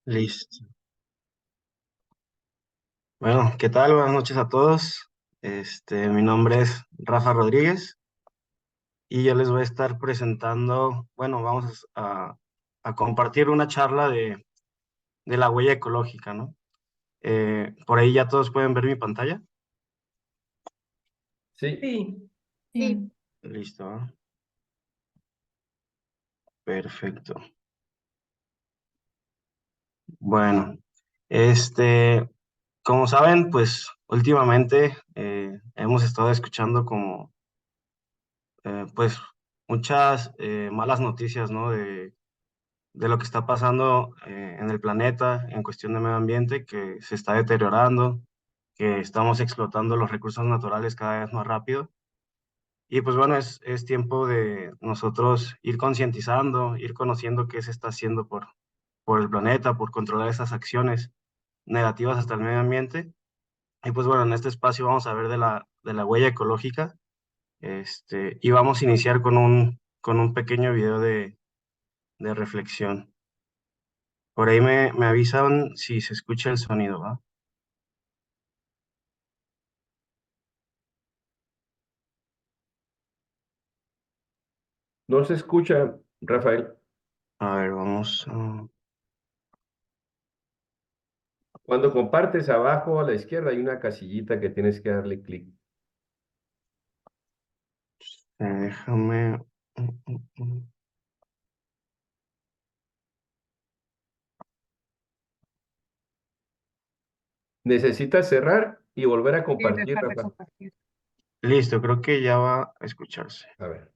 Listo. Bueno, ¿qué tal? Buenas noches a todos. Mi nombre es Rafa Rodríguez y yo les voy a estar presentando, bueno, vamos a compartir una charla de la huella ecológica, ¿no? Por ahí ya todos pueden ver mi pantalla. Sí, Sí, Sí, Listo, ¿no? Perfecto. Bueno, este, como saben, pues últimamente hemos estado escuchando como, pues, muchas malas noticias, ¿no? De lo que está pasando en el planeta en cuestión de medio ambiente, que se está deteriorando, que estamos explotando los recursos naturales cada vez más rápido. Y pues bueno, es tiempo de nosotros ir concientizando, ir conociendo qué se está haciendo por el planeta, por controlar esas acciones negativas hasta el medio ambiente. Y pues bueno, en este espacio vamos a ver de la huella ecológica, y vamos a iniciar con un pequeño video de reflexión. Por ahí me avisan si se escucha el sonido, ¿va? no se escucha, Rafael. A ver, vamos. Cuando compartes abajo a la izquierda hay una casillita que tienes que darle clic. Déjame. Mm. Necesitas cerrar y volver a y compartir, dejar de Rafael. compartir. Listo, creo que ya va a escucharse. A ver,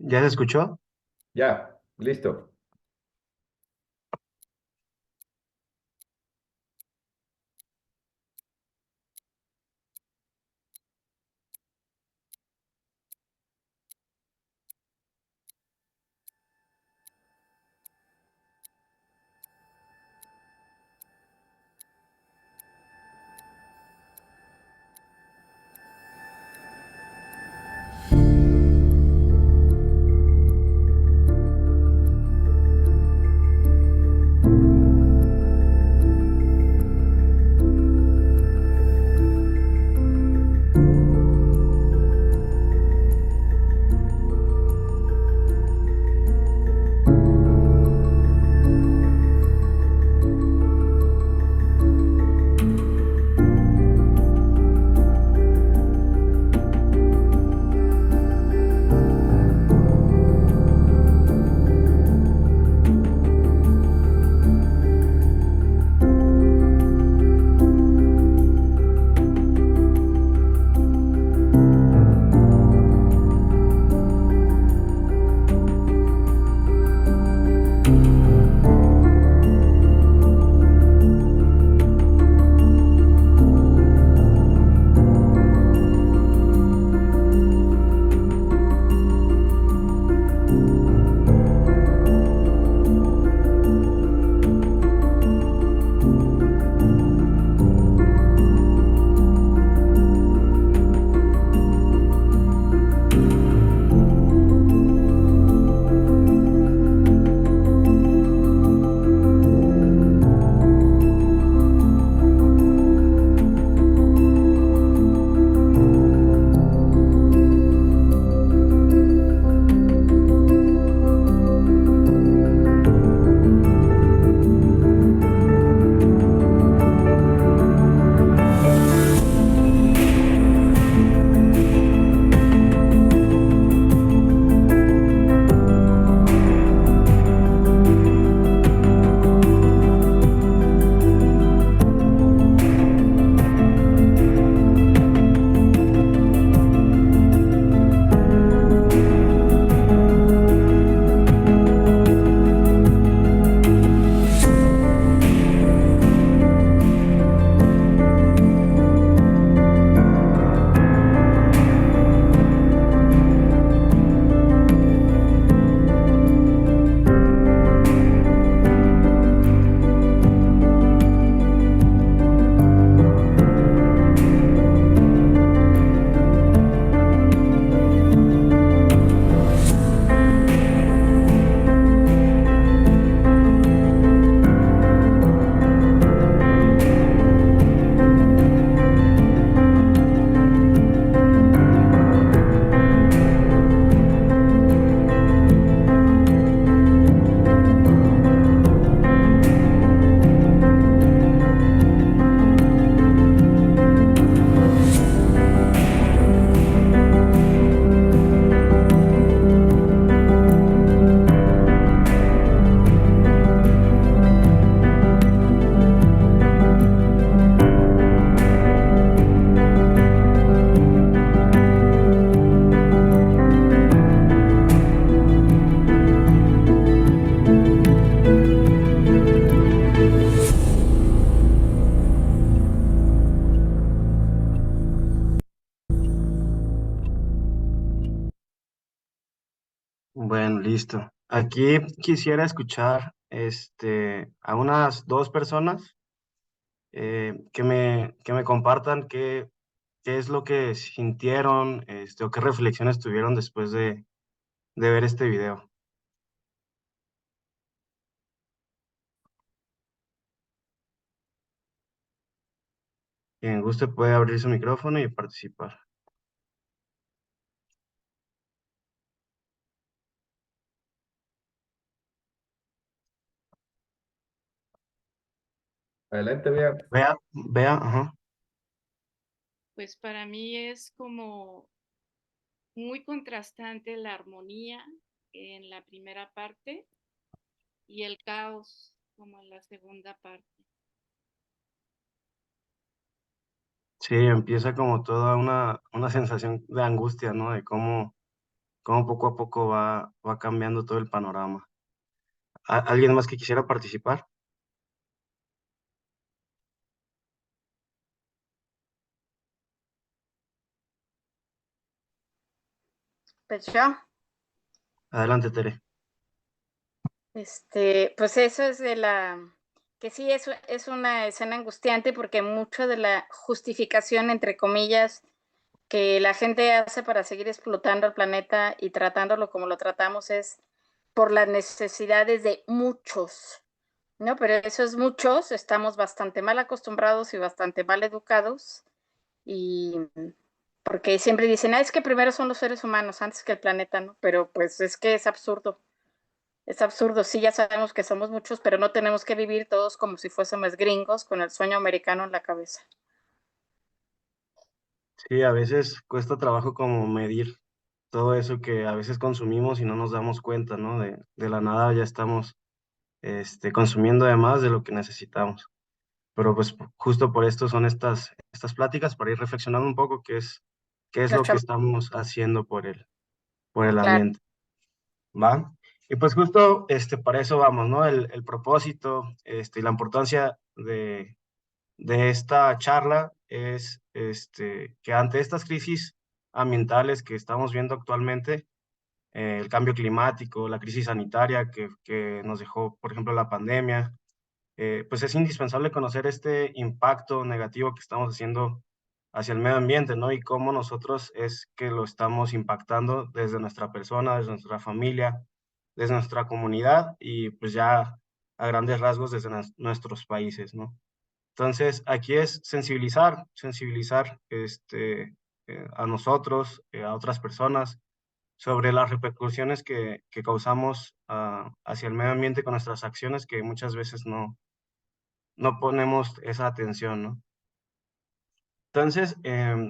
¿Ya se escuchó? ya, listo. Bueno, listo. Aquí quisiera escuchar a unas dos personas que me compartan qué es lo que sintieron o qué reflexiones tuvieron después de ver este video. Quien guste puede abrir su micrófono y participar. Adelante, vea. Vea, ajá. Pues para mí es como muy contrastante la armonía en la primera parte y el caos como en la segunda parte. Sí, empieza como toda una sensación de angustia, ¿no? De cómo poco a poco va cambiando todo el panorama. ¿Alguien más que quisiera participar? Pues yo, Adelante, Tere. pues eso es que sí es una escena angustiante porque mucho de la justificación, entre comillas, que la gente hace para seguir explotando el planeta y tratándolo como lo tratamos es por las necesidades de muchos, ¿no? Pero esos muchos estamos bastante mal acostumbrados y bastante mal educados y porque siempre dicen, es que primero son los seres humanos antes que el planeta, ¿no? Pero pues es que es absurdo. Es absurdo, sí, ya sabemos que somos muchos, pero no tenemos que vivir todos como si fuésemos gringos con el sueño americano en la cabeza. Sí, a veces cuesta trabajo como medir todo eso que a veces consumimos y no nos damos cuenta, ¿no? De la nada ya estamos consumiendo de más de lo que necesitamos. Pero pues justo por esto son estas pláticas para ir reflexionando un poco qué es lo que Nuestra, estamos haciendo por el claro, ambiente, ¿va? Y pues justo para eso vamos, ¿no? El propósito y la importancia de esta charla es que ante estas crisis ambientales que estamos viendo actualmente, el cambio climático, la crisis sanitaria que nos dejó, por ejemplo, la pandemia, pues es indispensable conocer este impacto negativo que estamos haciendo hacia el medio ambiente, ¿no? Y cómo nosotros es que lo estamos impactando desde nuestra persona, desde nuestra familia, desde nuestra comunidad y pues ya a grandes rasgos desde nuestros países, ¿no? Entonces, aquí es sensibilizar a nosotros, a otras personas, sobre las repercusiones que causamos hacia el medio ambiente con nuestras acciones que muchas veces no ponemos esa atención, ¿no? Entonces,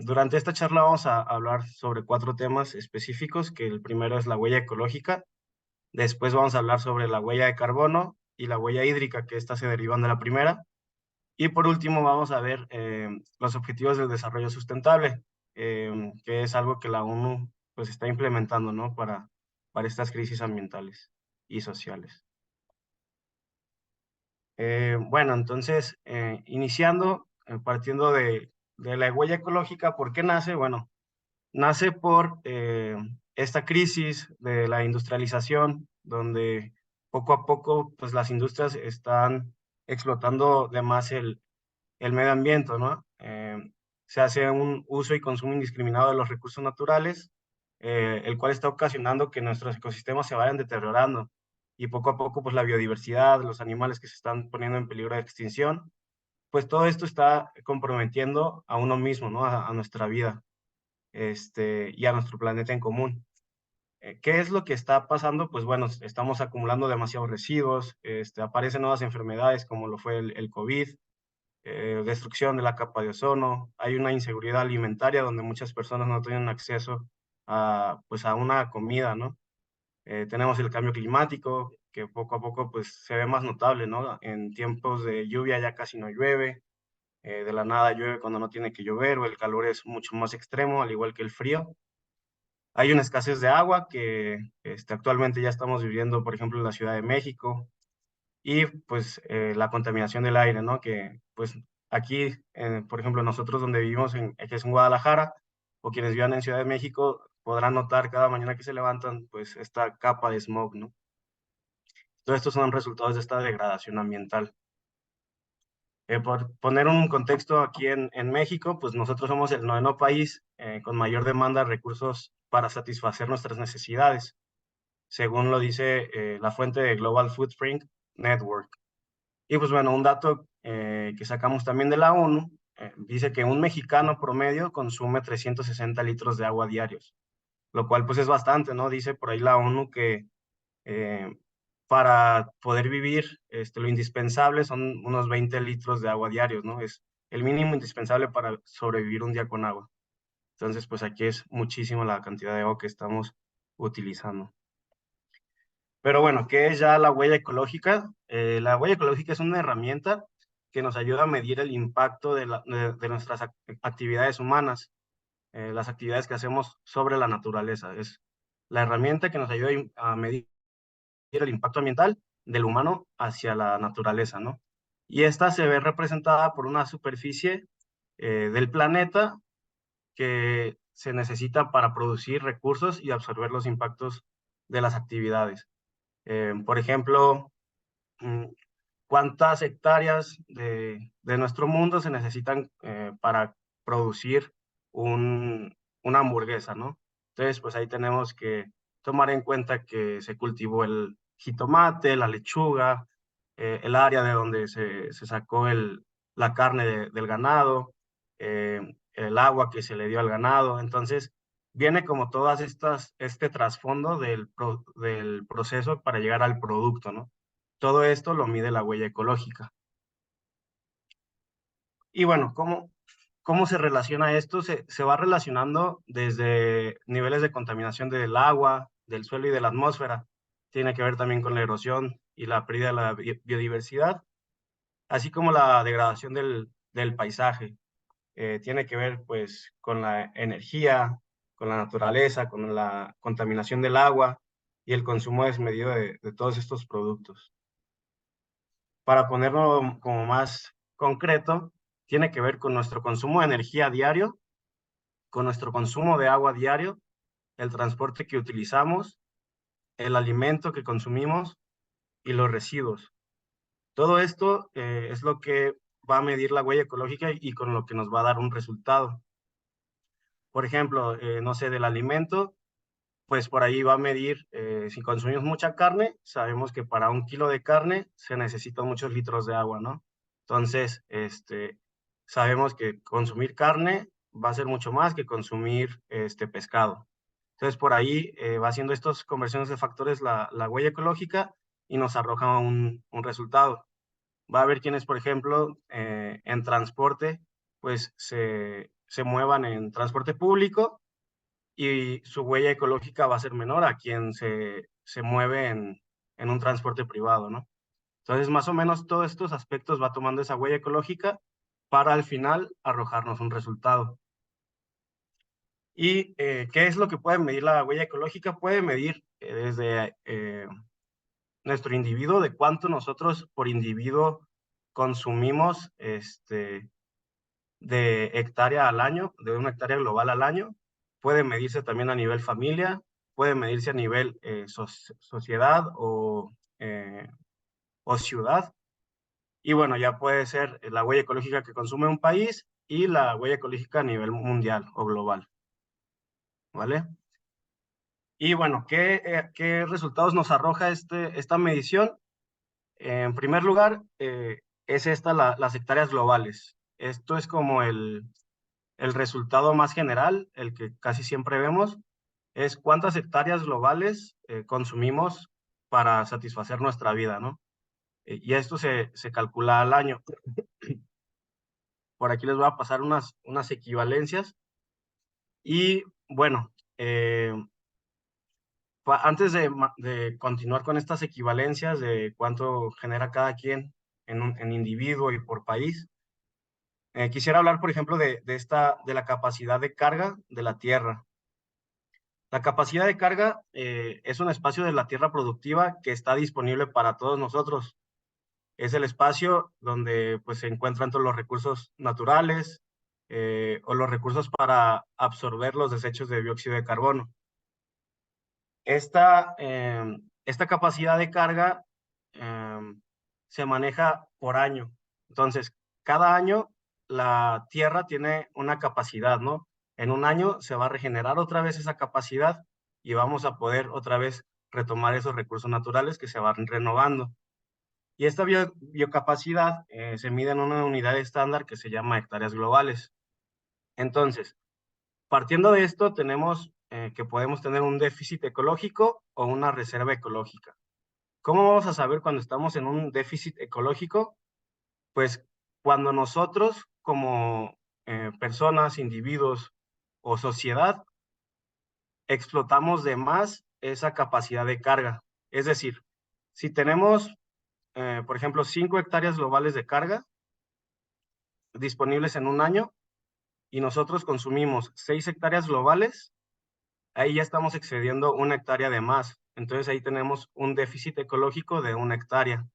durante esta charla vamos a hablar sobre cuatro temas específicos, que el primero es la huella ecológica, después vamos a hablar sobre la huella de carbono y la huella hídrica, que estas se derivan de la primera, y por último vamos a ver los objetivos del desarrollo sustentable, que es algo que la ONU pues está implementando, ¿no? Para estas crisis ambientales y sociales. Bueno, entonces, iniciando, partiendo de la huella ecológica, ¿por qué nace? Bueno, nace por esta crisis de la industrialización, donde poco a poco pues, las industrias están explotando de más el medio ambiente, ¿no? Se hace un uso y consumo indiscriminado de los recursos naturales, el cual está ocasionando que nuestros ecosistemas se vayan deteriorando y poco a poco pues la biodiversidad, los animales que se están poniendo en peligro de extinción, pues todo esto está comprometiendo a uno mismo, ¿no? A nuestra vida y a nuestro planeta en común. ¿Qué es lo que está pasando? Pues bueno, estamos acumulando demasiados residuos, aparecen nuevas enfermedades como lo fue el COVID, destrucción de la capa de ozono, hay una inseguridad alimentaria donde muchas personas no tienen acceso pues a una comida, ¿no? Tenemos el cambio climático, que poco a poco pues se ve más notable, ¿no? En tiempos de lluvia ya casi no llueve, de la nada llueve cuando no tiene que llover, o el calor es mucho más extremo, al igual que el frío. Hay una escasez de agua que actualmente ya estamos viviendo, por ejemplo, en la Ciudad de México, y pues la contaminación del aire, ¿no? Que pues aquí, por ejemplo, nosotros donde vivimos, que es en Guadalajara, o quienes vivan en Ciudad de México, podrán notar cada mañana que se levantan, pues esta capa de smog, ¿no? Todos estos son resultados de esta degradación ambiental. Por poner un contexto aquí en México, pues nosotros somos el 9º país con mayor demanda de recursos para satisfacer nuestras necesidades, según lo dice la fuente de Global Footprint Network. Y pues bueno, un dato que sacamos también de la ONU, dice que un mexicano promedio consume 360 litros de agua diarios, lo cual pues es bastante, ¿no? Dice por ahí la ONU que para poder vivir, lo indispensable son unos 20 litros de agua diarios, ¿no? Es el mínimo indispensable para sobrevivir un día con agua. Entonces, pues aquí es muchísima la cantidad de agua que estamos utilizando. Pero bueno, ¿qué es ya la huella ecológica? La huella ecológica es una herramienta que nos ayuda a medir el impacto de nuestras actividades humanas, las actividades que hacemos sobre la naturaleza. Es la herramienta que nos ayuda a medir el impacto ambiental del humano hacia la naturaleza, ¿no? Y esta se ve representada por una superficie del planeta que se necesita para producir recursos y absorber los impactos de las actividades. Por ejemplo, ¿cuántas hectáreas de nuestro mundo se necesitan para producir una hamburguesa, ¿no? Entonces, pues ahí tenemos que tomar en cuenta que se cultivó el jitomate, la lechuga, el área de donde se sacó la carne del ganado, el agua que se le dio al ganado. Entonces, viene como todas este trasfondo del proceso para llegar al producto, ¿no? Todo esto lo mide la huella ecológica. Y bueno, ¿cómo se relaciona esto? Se va relacionando desde niveles de contaminación del agua, del suelo y de la atmósfera. Tiene que ver también con la erosión y la pérdida de la biodiversidad, así como la degradación del paisaje. Tiene que ver pues con la energía, con la naturaleza, con la contaminación del agua y el consumo desmedido de todos estos productos. Para ponerlo como más concreto, tiene que ver con nuestro consumo de energía diario, con nuestro consumo de agua diario, el transporte que utilizamos, el alimento que consumimos y los residuos. Todo esto es lo que va a medir la huella ecológica y con lo que nos va a dar un resultado. Por ejemplo, no sé, del alimento, pues por ahí va a medir, si consumimos mucha carne, sabemos que para 1 kilo de carne se necesitan muchos litros de agua, ¿no? Entonces, sabemos que consumir carne va a ser mucho más que consumir pescado. Entonces, por ahí va haciendo estas conversiones de factores la huella ecológica y nos arroja un resultado. Va a haber quienes, por ejemplo, en transporte, pues se muevan en transporte público y su huella ecológica va a ser menor a quien se mueve en un transporte privado, ¿no? Entonces, más o menos todos estos aspectos va tomando esa huella ecológica para al final arrojarnos un resultado. ¿Y qué es lo que puede medir la huella ecológica? Puede medir desde nuestro individuo, de cuánto nosotros por individuo consumimos de hectárea al año, de una hectárea global al año. Puede medirse también a nivel familia, puede medirse a nivel sociedad o ciudad. Y bueno, ya puede ser la huella ecológica que consume un país y la huella ecológica a nivel mundial o global. ¿Vale? Y bueno, ¿qué resultados nos arroja esta medición? En primer lugar, es las hectáreas globales. Esto es como el resultado más general, el que casi siempre vemos, es cuántas hectáreas globales consumimos para satisfacer nuestra vida, ¿no? Y esto se calcula al año. Por aquí les voy a pasar unas equivalencias. Y bueno, antes de continuar con estas equivalencias de cuánto genera cada quien en individuo y por país, quisiera hablar, por ejemplo, de la capacidad de carga de la Tierra. La capacidad de carga es un espacio de la tierra productiva que está disponible para todos nosotros. Es el espacio donde pues, se encuentran todos los recursos naturales, o los recursos para absorber los desechos de dióxido de carbono. Esta capacidad de carga se maneja por año. Entonces, cada año la Tierra tiene una capacidad, ¿no? En un año se va a regenerar otra vez esa capacidad y vamos a poder otra vez retomar esos recursos naturales que se van renovando. Y esta biocapacidad se mide en una unidad estándar que se llama hectáreas globales. Entonces, partiendo de esto, tenemos que podemos tener un déficit ecológico o una reserva ecológica. ¿Cómo vamos a saber cuando estamos en un déficit ecológico? Pues cuando nosotros como personas, individuos o sociedad explotamos de más esa capacidad de carga. Es decir, si tenemos, por ejemplo, 5 hectáreas globales de carga disponibles en un año y nosotros consumimos 6 hectáreas globales, ahí ya estamos excediendo 1 hectárea de más. Entonces ahí tenemos un déficit ecológico de 1 hectárea.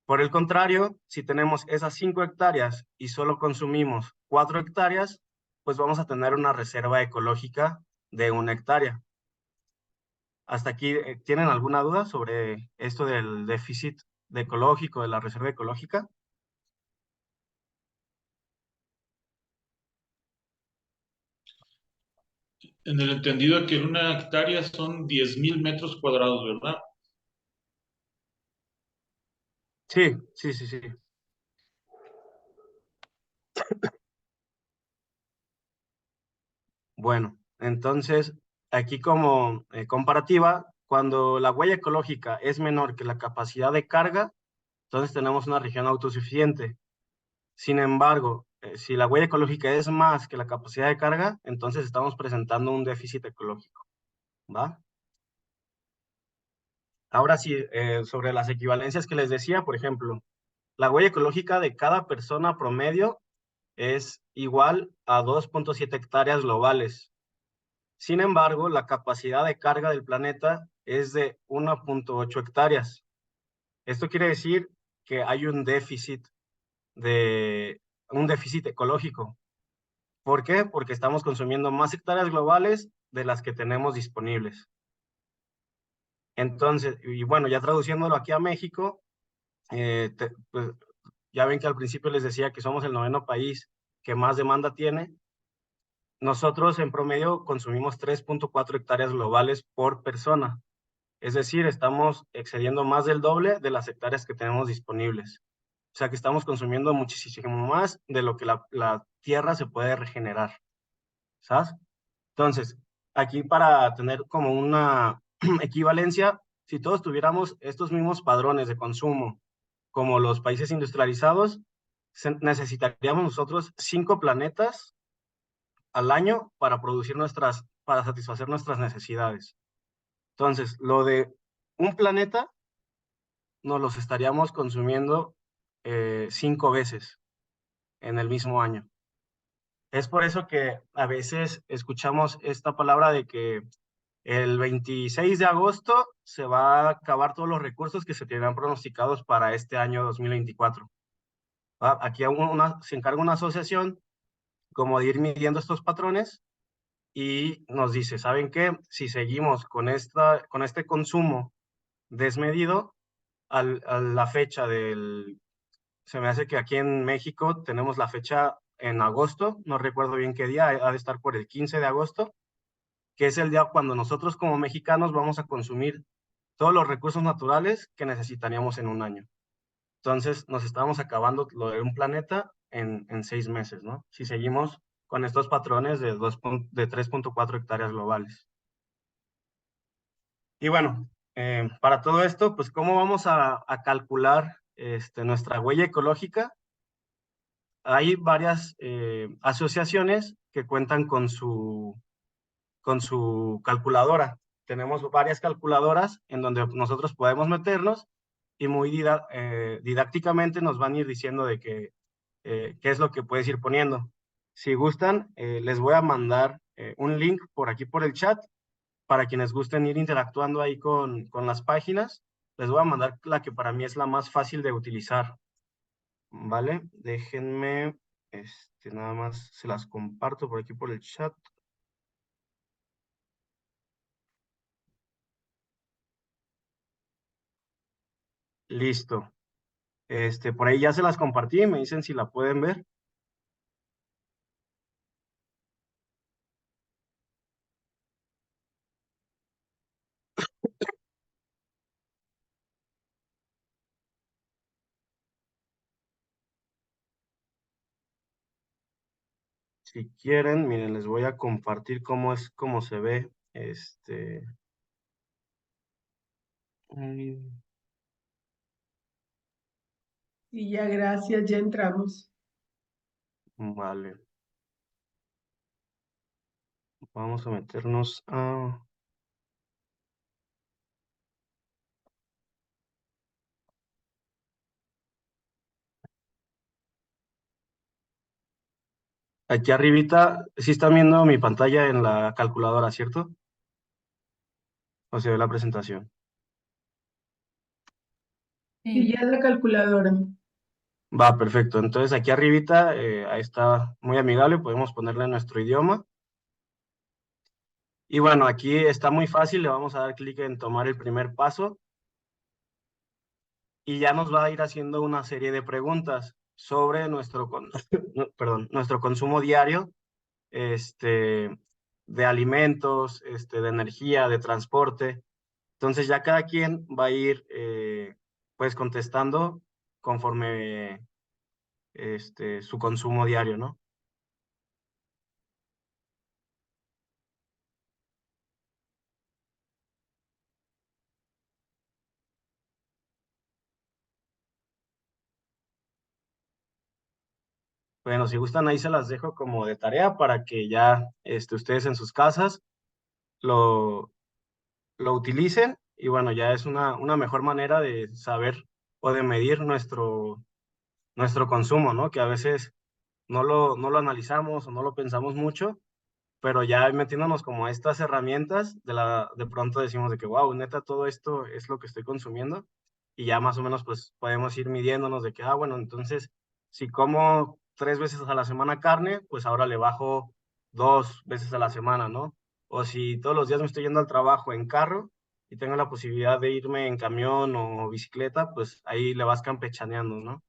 Por el contrario, si tenemos esas 5 hectáreas y solo consumimos 4 hectáreas, pues vamos a tener una reserva ecológica de 1 hectárea. Hasta aquí, ¿tienen alguna duda sobre esto del déficit ecológico, de la reserva ecológica? En el entendido que en una hectárea son 10,000 metros cuadrados, ¿verdad? Sí, sí, sí, sí. Bueno, entonces, aquí como comparativa, cuando la huella ecológica es menor que la capacidad de carga, entonces tenemos una región autosuficiente. Sin embargo, si la huella ecológica es más que la capacidad de carga, entonces estamos presentando un déficit ecológico, ¿va? Ahora sí, sobre las equivalencias que les decía, por ejemplo, la huella ecológica de cada persona promedio es igual a 2.7 hectáreas globales. Sin embargo, la capacidad de carga del planeta es de 1.8 hectáreas. Esto quiere decir que hay un déficit ecológico. ¿Por qué? Porque estamos consumiendo más hectáreas globales de las que tenemos disponibles. Entonces, y bueno, ya traduciéndolo aquí a México, pues, ya ven que al principio les decía que somos el 9º país que más demanda tiene. Nosotros en promedio consumimos 3.4 hectáreas globales por persona. Es decir, estamos excediendo más del doble de las hectáreas que tenemos disponibles. O sea que estamos consumiendo muchísimo más de lo que la tierra se puede regenerar. ¿Sabes? Entonces, aquí para tener como una equivalencia, si todos tuviéramos estos mismos padrones de consumo como los países industrializados, necesitaríamos nosotros 5 planetas al año para para satisfacer nuestras necesidades. Entonces, lo de un planeta nos los estaríamos consumiendo 5 veces en el mismo año. Es por eso que a veces escuchamos esta palabra de que el 26 de agosto se va a acabar todos los recursos que se tenían pronosticados para este año 2024. Aquí se encarga una asociación como de ir midiendo estos patrones y nos dice, ¿saben qué? Si seguimos con este consumo desmedido, a la fecha se me hace que aquí en México tenemos la fecha en agosto, no recuerdo bien qué día, ha de estar por el 15 de agosto, que es el día cuando nosotros como mexicanos vamos a consumir todos los recursos naturales que necesitaríamos en un año. Entonces nos estamos acabando lo de un planeta en 6 meses, ¿no? Si seguimos con estos patrones de 3.4 hectáreas globales. Y bueno, para todo esto, pues ¿cómo vamos a calcular nuestra huella ecológica? Hay varias asociaciones que cuentan con su calculadora. Tenemos varias calculadoras en donde nosotros podemos meternos y muy didácticamente nos van a ir diciendo de qué es lo que puedes ir poniendo. Si gustan, les voy a mandar un link por aquí por el chat para quienes gusten ir interactuando ahí con las páginas. Les voy a mandar la que para mí es la más fácil de utilizar. ¿Vale? Déjenme Nada más se las comparto por aquí por el chat. Listo. Por ahí ya se las compartí, me dicen si la pueden ver. Si quieren, miren, les voy a compartir cómo se ve. mm, Y ya, gracias, ya entramos. Vale. Vamos a meternos a... Aquí arribita, sí están viendo mi pantalla en la calculadora, ¿cierto? O se ve la presentación. Y ya la calculadora. Va, perfecto. Entonces aquí arribita, ahí está muy amigable, podemos ponerle nuestro idioma. Y bueno, aquí está muy fácil, le vamos a dar clic en tomar el primer paso y ya nos va a ir haciendo una serie de preguntas sobre perdón, nuestro consumo diario, de alimentos, de energía, de transporte. Entonces ya cada quien va a ir pues contestando conforme su consumo diario, ¿no? Bueno, si gustan ahí se las dejo como de tarea para que ya ustedes en sus casas lo, lo utilicen y bueno, ya es una mejor manera de saber o de medir nuestro consumo, ¿no? Que a veces no lo analizamos o no lo pensamos mucho, pero ya metiéndonos como a estas herramientas, de pronto decimos de que, wow, neta, todo esto es lo que estoy consumiendo, y ya más o menos pues podemos ir midiéndonos de que, bueno, entonces, si como 3 veces a la semana carne, pues ahora le bajo 2 veces a la semana, ¿no? O si todos los días me estoy yendo al trabajo en carro y tengo la posibilidad de irme en camión o bicicleta, pues ahí le vas campechaneando, ¿no?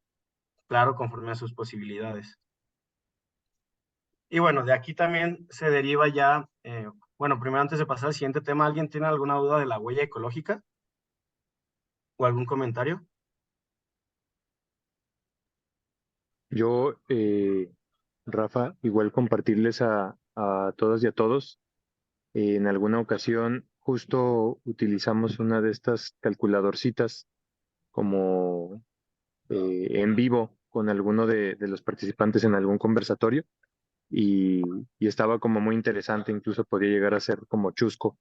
Claro, conforme a sus posibilidades. Y bueno, de aquí también se deriva ya, bueno, primero antes de pasar al siguiente tema, ¿alguien tiene alguna duda de la huella ecológica o algún comentario? Yo, Rafa, igual compartirles a todas y a todos. En alguna ocasión justo utilizamos una de estas calculadorcitas como en vivo con alguno de los participantes en algún conversatorio y, y estaba como muy interesante, incluso podía llegar a ser como chusco,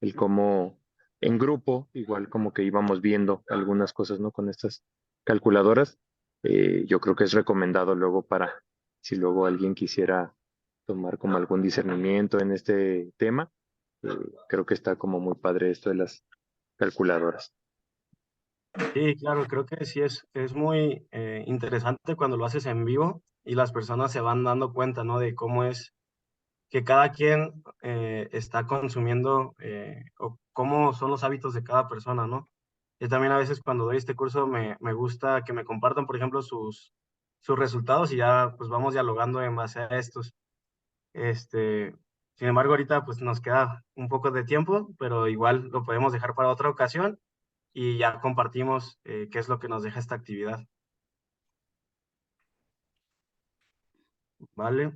el cómo en grupo, igual como que íbamos viendo algunas cosas, ¿no? Con estas calculadoras. Yo creo que es recomendado luego para si luego alguien quisiera tomar como algún discernimiento en este tema. eh, Creo que está como muy padre esto de las calculadoras. Sí, claro, creo que sí es muy interesante cuando lo haces en vivo y las personas se van dando cuenta, ¿no? De cómo es que cada quien está consumiendo o cómo son los hábitos de cada persona, ¿no? Yo también a veces cuando doy este curso me gusta que me compartan, por ejemplo, sus resultados y ya pues vamos dialogando en base a estos. Este, Sin embargo, ahorita pues nos queda un poco de tiempo, pero igual lo podemos dejar para otra ocasión y ya compartimos qué es lo que nos deja esta actividad, ¿vale?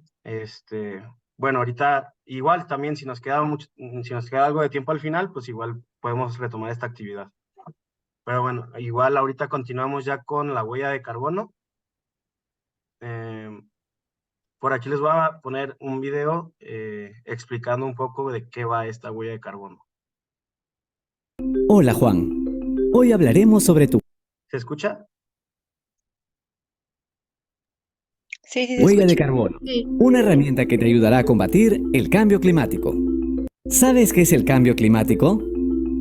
Bueno, ahorita igual también si nos queda algo de tiempo al final, pues igual podemos retomar esta actividad. Pero bueno, igual ahorita continuamos ya con la huella de carbono. Por aquí les voy a poner un video explicando un poco de qué va esta huella de carbono. Hola Juan, hoy hablaremos sobre tu ¿Se escucha? Sí, sí, se huella de escucha. carbono, Sí. una herramienta que te ayudará a combatir el cambio climático. ¿Sabes qué es el cambio climático?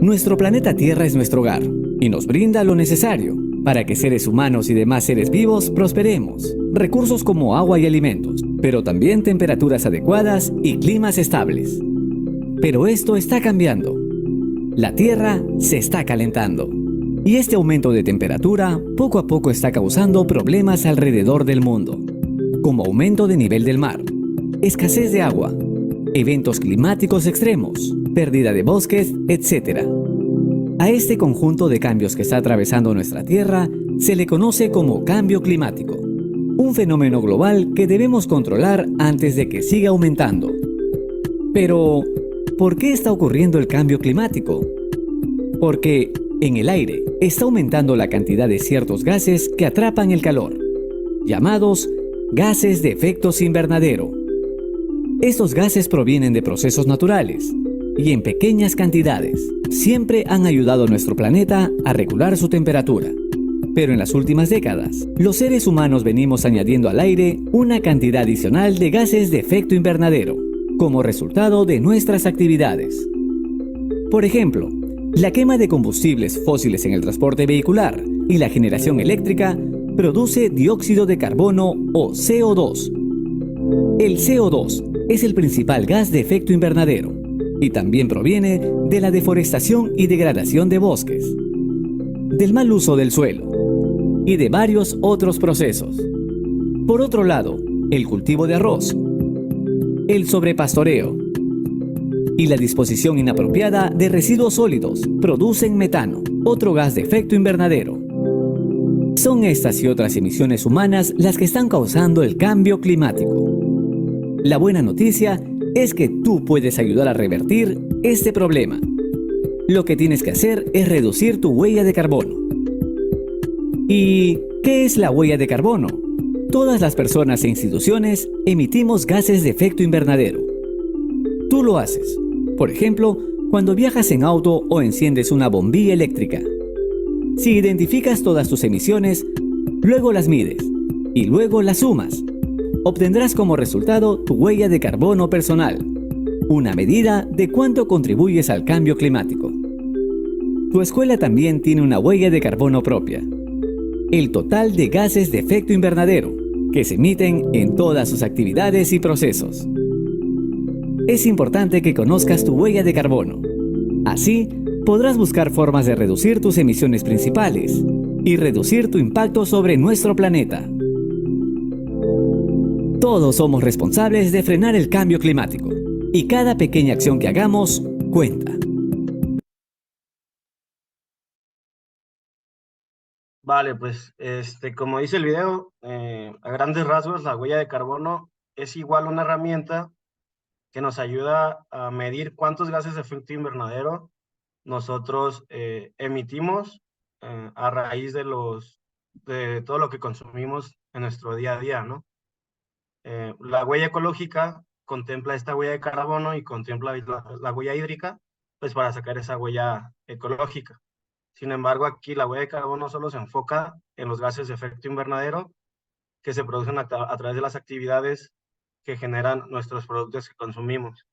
Nuestro planeta Tierra es nuestro hogar y nos brinda lo necesario para que seres humanos y demás seres vivos prosperemos, recursos como agua y alimentos, pero también temperaturas adecuadas y climas estables. Pero esto está cambiando. La Tierra se está calentando. Y este aumento de temperatura poco a poco está causando problemas alrededor del mundo, como aumento de nivel del mar, escasez de agua, eventos climáticos extremos, pérdida de bosques, etc. A este conjunto de cambios que está atravesando nuestra Tierra se le conoce como cambio climático, un fenómeno global que debemos controlar antes de que siga aumentando. Pero, ¿por qué está ocurriendo el cambio climático? Porque en el aire está aumentando la cantidad de ciertos gases que atrapan el calor, llamados gases de efecto invernadero. Estos gases provienen de procesos naturales y en pequeñas cantidades siempre han ayudado a nuestro planeta a regular su temperatura. Pero en las últimas décadas, los seres humanos venimos añadiendo al aire una cantidad adicional de gases de efecto invernadero, como resultado de nuestras actividades. Por ejemplo, la quema de combustibles fósiles en el transporte vehicular y la generación eléctrica produce dióxido de carbono o CO2. El CO2 es el principal gas de efecto invernadero y también proviene de la deforestación y degradación de bosques, del mal uso del suelo y de varios otros procesos. Por otro lado, el cultivo de arroz, el sobrepastoreo y la disposición inapropiada de residuos sólidos producen metano, otro gas de efecto invernadero. Son estas y otras emisiones humanas las que están causando el cambio climático. La buena noticia es que tú puedes ayudar a revertir este problema. Lo que tienes que hacer es reducir tu huella de carbono. ¿Y qué es la huella de carbono? Todas las personas e instituciones emitimos gases de efecto invernadero. Tú lo haces, por ejemplo, cuando viajas en auto o enciendes una bombilla eléctrica. Si identificas todas tus emisiones, luego las mides y luego las sumas. Obtendrás como resultado tu huella de carbono personal, una medida de cuánto contribuyes al cambio climático. Tu escuela también tiene una huella de carbono propia, el total de gases de efecto invernadero que se emiten en todas sus actividades y procesos. Es importante que conozcas tu huella de carbono. Así, podrás buscar formas de reducir tus emisiones principales y reducir tu impacto sobre nuestro planeta. Todos somos responsables de frenar el cambio climático y cada pequeña acción que hagamos cuenta. Vale, pues como dice el video, a grandes rasgos la huella de carbono es igual a una herramienta que nos ayuda a medir cuántos gases de efecto invernadero nosotros emitimos a raíz de todo lo que consumimos en nuestro día a día, ¿no? La huella ecológica contempla esta huella de carbono y contempla la huella hídrica, pues para sacar esa huella ecológica. Sin embargo, aquí la huella de carbono solo se enfoca en los gases de efecto invernadero que se producen a través de las actividades que generan nuestros productos que consumimos.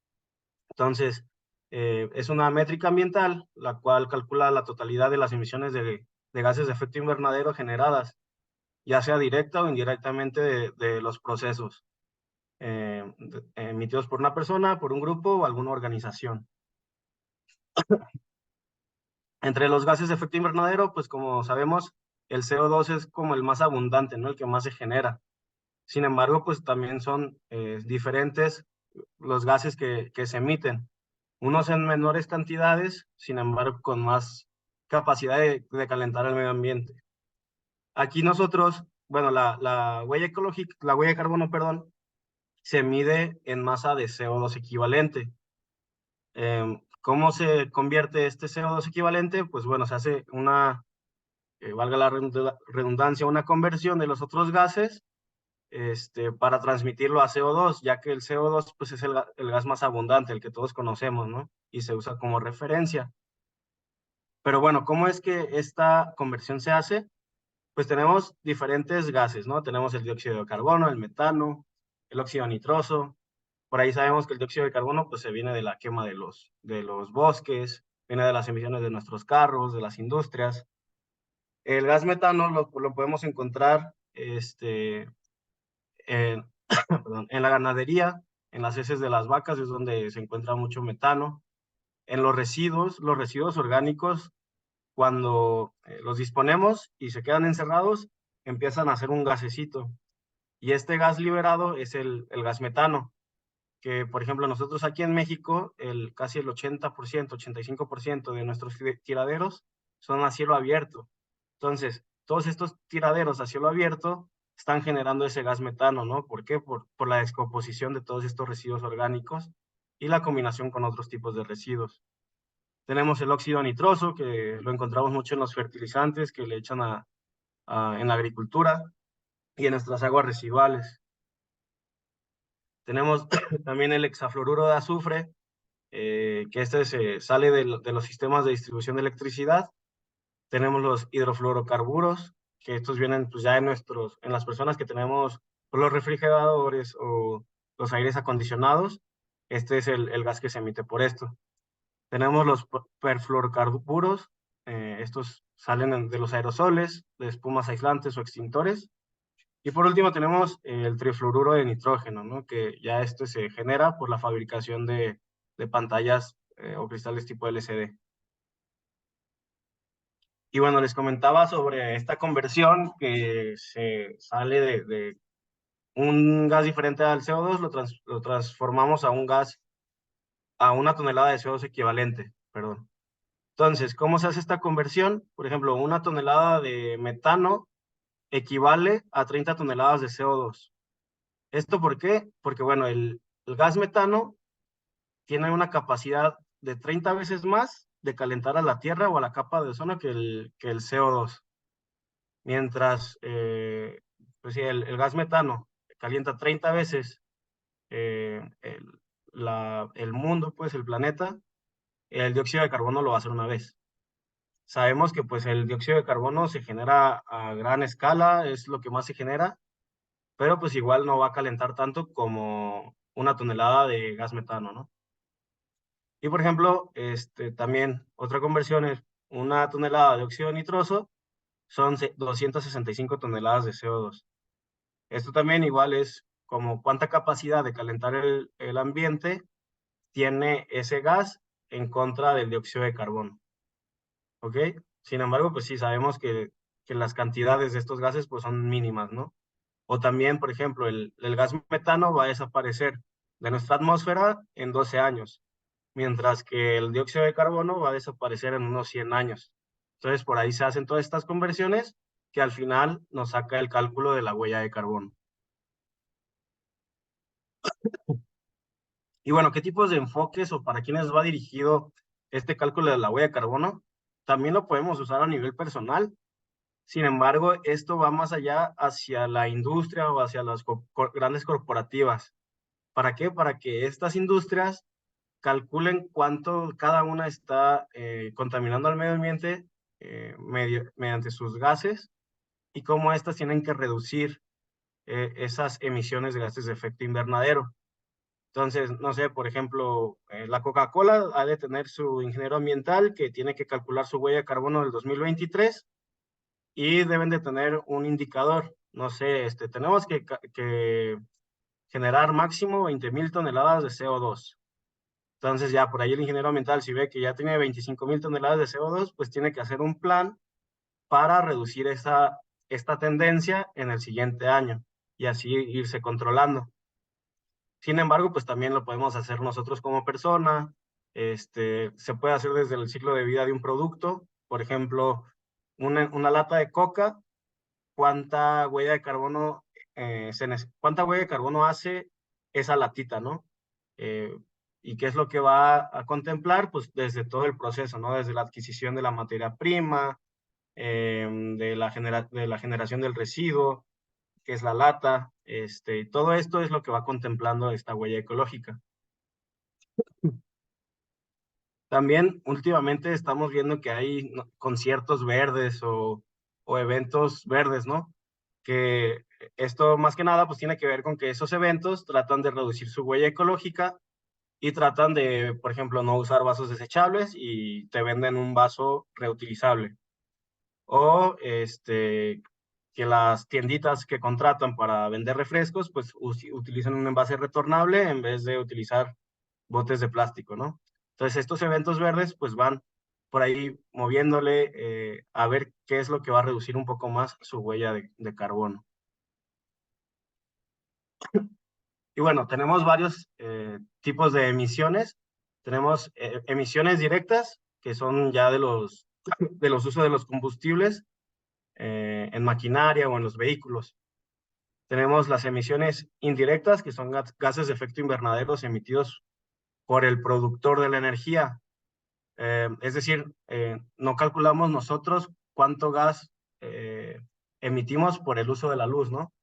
Entonces, es una métrica ambiental, la cual calcula la totalidad de las emisiones de gases de efecto invernadero generadas, ya sea directa o indirectamente de los procesos emitidos por una persona, por un grupo o alguna organización. Entre los gases de efecto invernadero, pues como sabemos, el CO2 es como el más abundante, ¿no? El que más se genera. Sin embargo, pues también son diferentes los gases que se emiten. Unos en menores cantidades, sin embargo, con más capacidad de calentar el medio ambiente. Aquí nosotros, bueno, la huella ecológica, la huella de carbono, perdón, se mide en masa de CO2 equivalente. ¿Cómo se convierte este CO2 equivalente? Pues bueno, se hace valga la redundancia, una conversión de los otros gases para transmitirlo a CO2, ya que el CO2 pues, es el gas más abundante, el que todos conocemos, ¿no? Y se usa como referencia. Pero bueno, ¿cómo es que esta conversión se hace? Pues tenemos diferentes gases, ¿no? Tenemos el dióxido de carbono, el metano, el óxido nitroso. Por ahí sabemos que el dióxido de carbono pues, se viene de la quema de los bosques, viene de las emisiones de nuestros carros, de las industrias. El gas metano lo podemos encontrar perdón, en la ganadería, en las heces de las vacas es donde se encuentra mucho metano. En los residuos orgánicos, cuando los disponemos y se quedan encerrados, empiezan a hacer un gasecito. Y este gas liberado es el gas metano, que por ejemplo nosotros aquí en México, casi el 80%, 85% de nuestros tiraderos son a cielo abierto. Entonces, todos estos tiraderos a cielo abierto están generando ese gas metano, ¿no? ¿Por qué? Por la descomposición de todos estos residuos orgánicos y la combinación con otros tipos de residuos. Tenemos el óxido nitroso, que lo encontramos mucho en los fertilizantes que le echan en la agricultura y en nuestras aguas residuales. Tenemos también el hexafluoruro de azufre, que este sale de los sistemas de distribución de electricidad. Tenemos los hidrofluorocarburos, que estos vienen pues ya en las personas que tenemos los refrigeradores o los aires acondicionados. Este es el gas que se emite por esto. Tenemos los perfluorocarburos, estos salen de los aerosoles, de espumas aislantes o extintores. Y por último tenemos el trifluoruro de nitrógeno, ¿no? Que ya se genera por la fabricación de pantallas o cristales tipo LCD. Y bueno, les comentaba sobre esta conversión que se sale de un gas diferente al CO2, lo transformamos a un gas, a una tonelada de CO2 equivalente, perdón. Entonces, ¿cómo se hace esta conversión? Por ejemplo, una tonelada de metano equivale a 30 toneladas de CO2. ¿Esto por qué? Porque, bueno, el gas metano tiene una capacidad de 30 veces más de calentar a la Tierra o a la capa de ozono que el CO2. Mientras, pues sí, el gas metano calienta 30 veces el mundo, pues el planeta, el dióxido de carbono lo va a hacer una vez. Sabemos que pues el dióxido de carbono se genera a gran escala, es lo que más se genera, pero pues igual no va a calentar tanto como una tonelada de gas metano, ¿no? Y por ejemplo, también otra conversión es una tonelada de óxido nitroso, son 265 toneladas de CO2. Esto también igual es como cuánta capacidad de calentar el ambiente tiene ese gas en contra del dióxido de carbono. ¿Ok? Sin embargo, pues sí, sabemos que las cantidades de estos gases pues son mínimas, ¿no? O también, por ejemplo, el gas metano va a desaparecer de nuestra atmósfera en 12 años, mientras que el dióxido de carbono va a desaparecer en unos 100 años. Entonces, por ahí se hacen todas estas conversiones que al final nos saca el cálculo de la huella de carbono. Y bueno, ¿qué tipos de enfoques o para quiénes va dirigido este cálculo de la huella de carbono? También lo podemos usar a nivel personal. Sin embargo, esto va más allá hacia la industria o hacia las grandes corporativas. ¿Para qué? Para que estas industrias calculen cuánto cada una está contaminando al medio ambiente mediante sus gases y cómo estas tienen que reducir esas emisiones de gases de efecto invernadero. Entonces, no sé, por ejemplo, la Coca-Cola ha de tener su ingeniero ambiental que tiene que calcular su huella de carbono del 2023 y deben de tener un indicador. No sé, tenemos que generar máximo 20,000 toneladas de CO2. Entonces ya por ahí el ingeniero ambiental, si ve que ya tiene 25,000 toneladas de CO2, pues tiene que hacer un plan para reducir esta tendencia en el siguiente año y así irse controlando. Sin embargo, pues también lo podemos hacer nosotros como persona. Se puede hacer desde el ciclo de vida de un producto. Por ejemplo, una lata de coca, ¿cuánta huella de carbono, cuánta huella de carbono hace esa latita, ¿no? ¿Y qué es lo que va a contemplar? Pues desde todo el proceso, ¿no? Desde la adquisición de la materia prima, de la generación del residuo, que es la lata, todo esto es lo que va contemplando esta huella ecológica. También últimamente estamos viendo que hay conciertos verdes o eventos verdes, ¿no? Que esto más que nada pues tiene que ver con que esos eventos tratan de reducir su huella ecológica y tratan de, por ejemplo, no usar vasos desechables y te venden un vaso reutilizable. O que que las tienditas que contratan para vender refrescos, pues utilizan un envase retornable en vez de utilizar botes de plástico, ¿no? Entonces, estos eventos verdes, pues van por ahí moviéndole a ver qué es lo que va a reducir un poco más su huella de carbono. Y bueno, tenemos varios tipos de emisiones. Tenemos emisiones directas, que son ya de los usos de los combustibles en maquinaria o en los vehículos. Tenemos las emisiones indirectas, que son gases de efecto invernadero emitidos por el productor de la energía. Es decir, no calculamos nosotros cuánto gas emitimos por el uso de la luz, ¿no?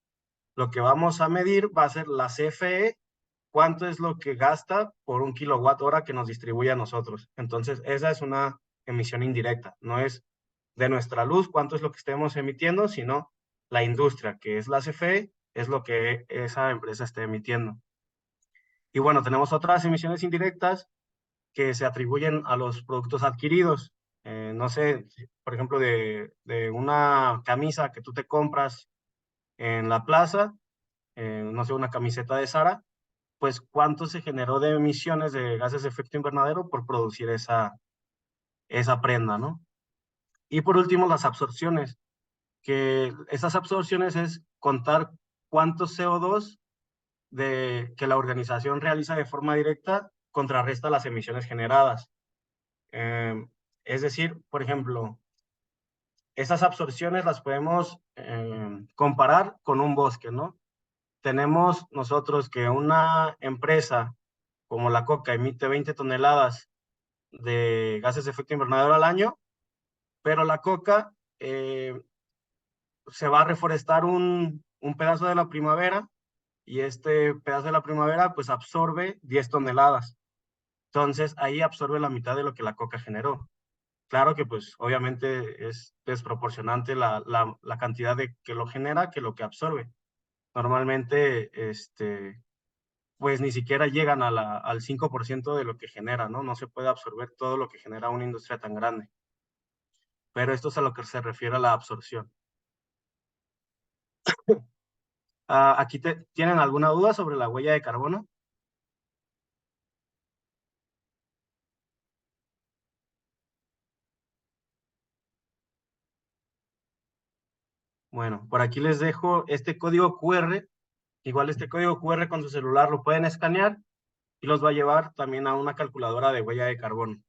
Lo que vamos a medir va a ser la CFE, cuánto es lo que gasta por un kilowatt hora que nos distribuye a nosotros. Entonces, esa es una emisión indirecta, no es de nuestra luz cuánto es lo que estemos emitiendo, sino la industria, que es la CFE, es lo que esa empresa esté emitiendo. Y bueno, tenemos otras emisiones indirectas que se atribuyen a los productos adquiridos. No sé, por ejemplo, de una camisa que tú te compras en la plaza, no sé, una camiseta de Zara, pues cuánto se generó de emisiones de gases de efecto invernadero por producir esa prenda, ¿no? Y por último, las absorciones, que esas absorciones es contar cuánto CO2 que la organización realiza de forma directa contrarresta las emisiones generadas. Es decir, por ejemplo, esas absorciones las podemos comparar con un bosque, ¿no? Tenemos nosotros que una empresa como la Coca emite 20 toneladas de gases de efecto invernadero al año, pero la Coca se va a reforestar un pedazo de la primavera y este pedazo de la primavera pues absorbe 10 toneladas. Entonces ahí absorbe la mitad de lo que la Coca generó. Claro que pues obviamente es desproporcionante la cantidad de que lo genera que lo que absorbe. Normalmente pues ni siquiera llegan al 5% de lo que genera, ¿no? No se puede absorber todo lo que genera una industria tan grande. Pero esto es a lo que se refiere a la absorción. ¿Aquí tienen alguna duda sobre la huella de carbono? Bueno, por aquí les dejo este código QR. Igual este código QR con su celular lo pueden escanear y los va a llevar también a una calculadora de huella de carbono.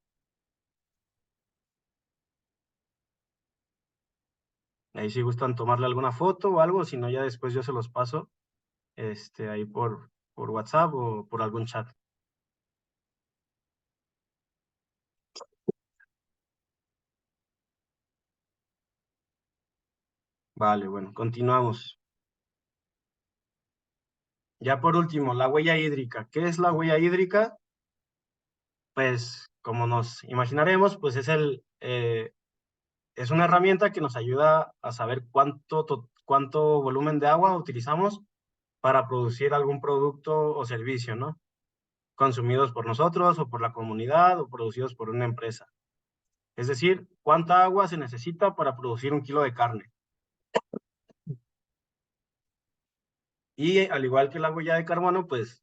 Ahí si gustan tomarle alguna foto o algo, si no ya después yo se los paso ahí por WhatsApp o por algún chat. Vale, bueno, continuamos. Ya por último, la huella hídrica. ¿Qué es la huella hídrica? Pues como nos imaginaremos, pues es una herramienta que nos ayuda a saber cuánto volumen de agua utilizamos para producir algún producto o servicio, ¿no? Consumidos por nosotros o por la comunidad o producidos por una empresa. Es decir, cuánta agua se necesita para producir 1 kilo de carne. Y al igual que la huella de carbono, pues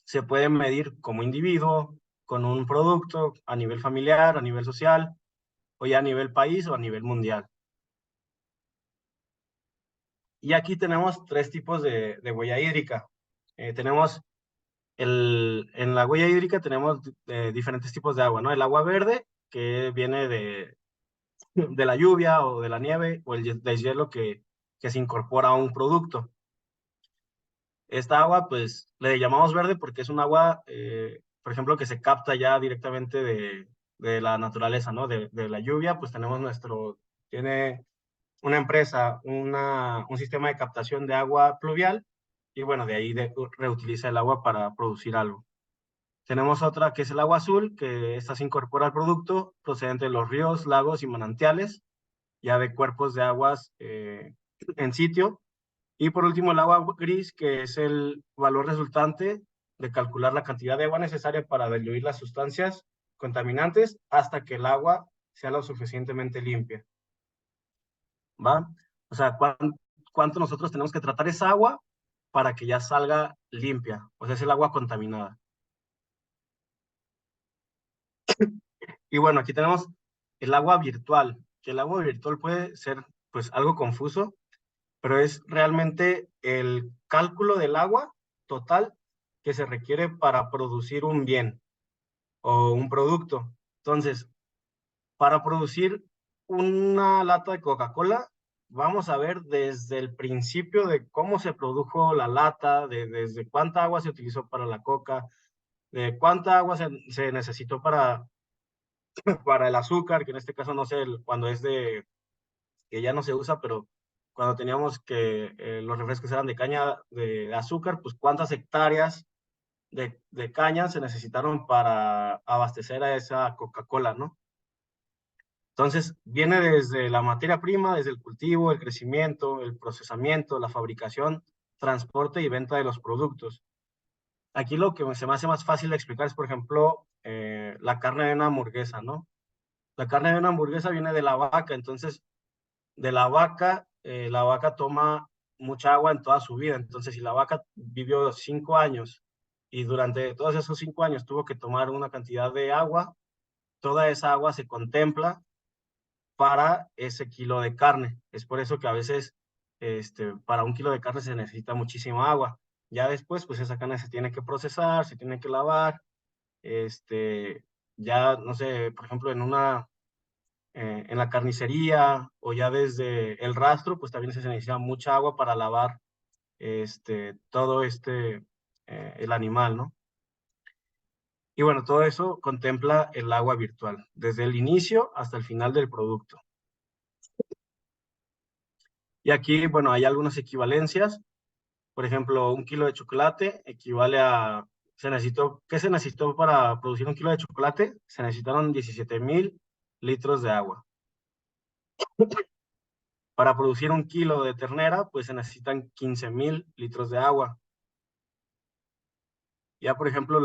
se puede medir como individuo, con un producto, a nivel familiar, a nivel social, o ya a nivel país o a nivel mundial. Y aquí tenemos 3 tipos de huella hídrica. Tenemos en la huella hídrica tenemos diferentes tipos de agua, ¿no? El agua verde, que viene de la lluvia o de la nieve, o el deshielo que se incorpora a un producto. Esta agua, pues, le llamamos verde porque es un agua, por ejemplo, que se capta ya directamente de la naturaleza, ¿no? De la lluvia, pues tenemos tiene una empresa, un sistema de captación de agua pluvial, y bueno, de ahí reutiliza el agua para producir algo. Tenemos otra que es el agua azul, que esta se incorpora al producto procedente de los ríos, lagos y manantiales, ya de cuerpos de aguas en sitio. Y por último, el agua gris, que es el valor resultante de calcular la cantidad de agua necesaria para diluir las sustancias contaminantes hasta que el agua sea lo suficientemente limpia. ¿Va? O sea, cuánto nosotros tenemos que tratar esa agua para que ya salga limpia. O sea, es el agua contaminada. Y bueno, aquí tenemos el agua virtual, que el agua virtual puede ser pues algo confuso, pero es realmente el cálculo del agua total que se requiere para producir un bien o un producto. Entonces, para producir una lata de Coca-Cola, vamos a ver desde el principio de cómo se produjo la lata, desde cuánta agua se utilizó para la coca, de cuánta agua se necesitó para el azúcar, que en este caso no sé, cuando es que ya no se usa, pero cuando teníamos que los refrescos eran de caña de azúcar, pues cuántas hectáreas de caña se necesitaron para abastecer a esa Coca-Cola, ¿no? Entonces, viene desde la materia prima, desde el cultivo, el crecimiento, el procesamiento, la fabricación, transporte y venta de los productos. Aquí lo que se me hace más fácil de explicar es, por ejemplo, la carne de una hamburguesa, ¿no? La carne de una hamburguesa viene de la vaca, entonces, de la vaca toma mucha agua en toda su vida. Entonces, si la vaca vivió 5 años y durante todos esos 5 años tuvo que tomar una cantidad de agua, toda esa agua se contempla para ese kilo de carne. Es por eso que a veces para un kilo de carne se necesita muchísima agua. Ya después, pues esa carne se tiene que procesar, se tiene que lavar. Ya, no sé, por ejemplo, en la carnicería o ya desde el rastro, pues también se necesita mucha agua para lavar todo el animal, ¿no? Y bueno, todo eso contempla el agua virtual, desde el inicio hasta el final del producto. Y aquí, bueno, hay algunas equivalencias. Por ejemplo, un kilo de chocolate equivale a, ¿qué se necesitó para producir un kilo de chocolate? Se necesitaron 17,000 litros de agua. Para producir un kilo de ternera, pues se necesitan 15,000 litros de agua. Ya, por ejemplo,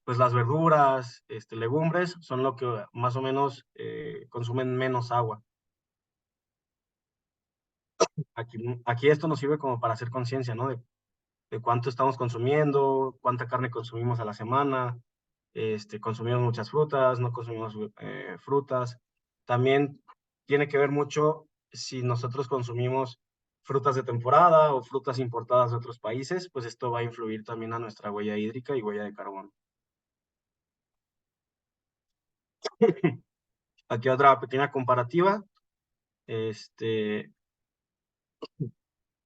pues las verduras, legumbres, son lo que más o menos consumen menos agua. Aquí esto nos sirve como para hacer conciencia, ¿no? De cuánto estamos consumiendo, cuánta carne consumimos a la semana, consumimos muchas frutas, no consumimos frutas. También tiene que ver mucho si nosotros consumimos frutas de temporada o frutas importadas de otros países, pues esto va a influir también a nuestra huella hídrica y huella de carbono. Aquí otra pequeña comparativa.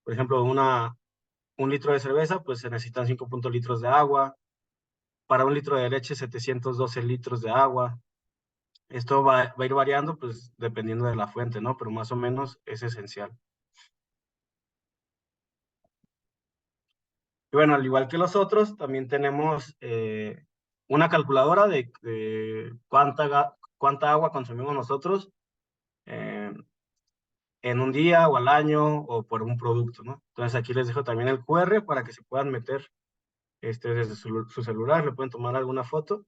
Por ejemplo, un litro de cerveza, pues se necesitan 5 litros de agua. Para un litro de leche, 712 litros de agua. Esto va a ir variando, pues, dependiendo de la fuente, ¿no? Pero más o menos es esencial. Y bueno, al igual que los otros, también tenemos una calculadora de cuánta agua consumimos nosotros eh, en un día o al año o por un producto, ¿no? Entonces aquí les dejo también el QR para que se puedan meter desde su celular, le pueden tomar alguna foto.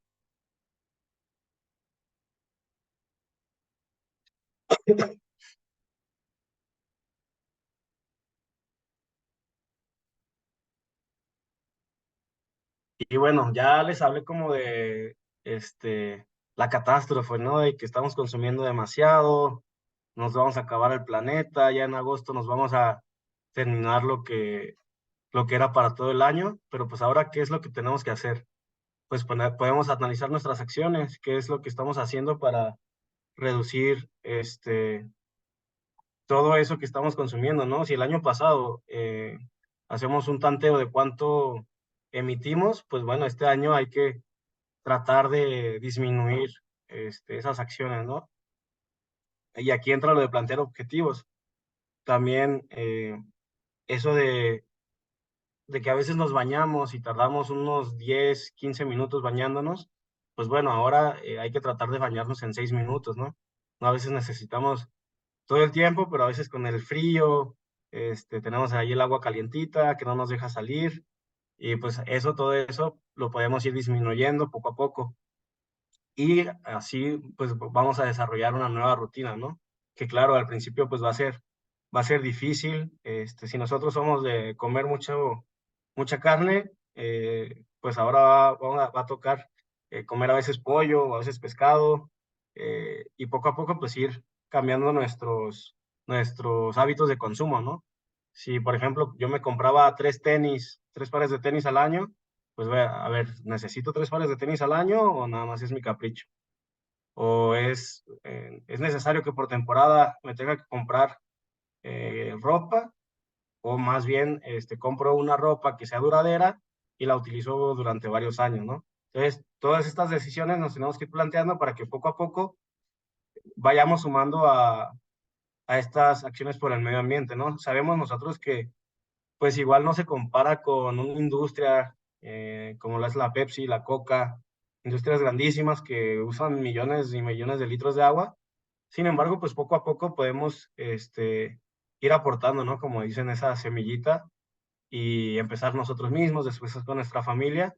Y bueno, ya les hablé como de la catástrofe, ¿no? De que estamos consumiendo demasiado, nos vamos a acabar el planeta, ya en agosto nos vamos a terminar lo que era para todo el año, pero pues ahora, ¿qué es lo que tenemos que hacer? Pues podemos analizar nuestras acciones, qué es lo que estamos haciendo para reducir todo eso que estamos consumiendo, ¿no? Si el año pasado hacemos un tanteo de cuánto emitimos, pues bueno, este año hay que tratar de disminuir esas acciones, ¿no? Y aquí entra lo de plantear objetivos. También eso de que a veces nos bañamos y tardamos unos 10, 15 minutos bañándonos, pues bueno, ahora hay que tratar de bañarnos en 6 minutos, ¿no? A veces necesitamos todo el tiempo, pero a veces con el frío, tenemos ahí el agua calientita que no nos deja salir, y pues todo eso lo podemos ir disminuyendo poco a poco. Y así pues vamos a desarrollar una nueva rutina, ¿no? Que claro, al principio pues va a ser va a ser difícil. Si nosotros somos de comer mucha carne, pues ahora va a tocar comer a veces pollo, o a veces pescado, y poco a poco pues ir cambiando nuestros hábitos de consumo, ¿no? Si, por ejemplo, yo me compraba tres pares de tenis al año, pues a ver, ¿necesito 3 pares de tenis al año o nada más es mi capricho? ¿O es necesario que por temporada me tenga que comprar ropa? O más bien compro una ropa que sea duradera y la utilizo durante varios años, ¿no? Entonces, todas estas decisiones nos tenemos que ir planteando para que poco a poco vayamos sumando a estas acciones por el medio ambiente, ¿no? Sabemos nosotros que pues igual no se compara con una industria como la es la Pepsi, la Coca, industrias grandísimas que usan millones y millones de litros de agua. Sin embargo, pues poco a poco podemos ir aportando, ¿no? Como dicen, esa semillita y empezar nosotros mismos, después con nuestra familia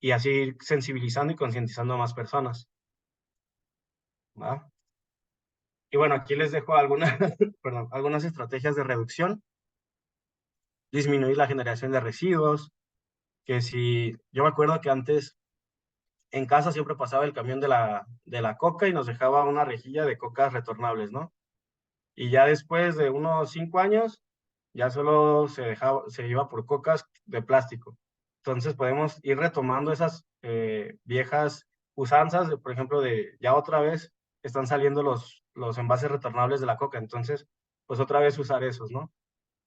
y así ir sensibilizando y concientizando a más personas, ¿va? Y bueno, aquí les dejo algunas, perdón, algunas estrategias de reducción, disminuir la generación de residuos, que si yo me acuerdo que antes en casa siempre pasaba el camión de la coca y nos dejaba una rejilla de cocas retornables, ¿no? Y ya después de unos 5 años, ya solo se iba por cocas de plástico. Entonces podemos ir retomando esas viejas usanzas, por ejemplo, ya otra vez están saliendo los envases retornables de la coca, entonces, pues otra vez usar esos, ¿no?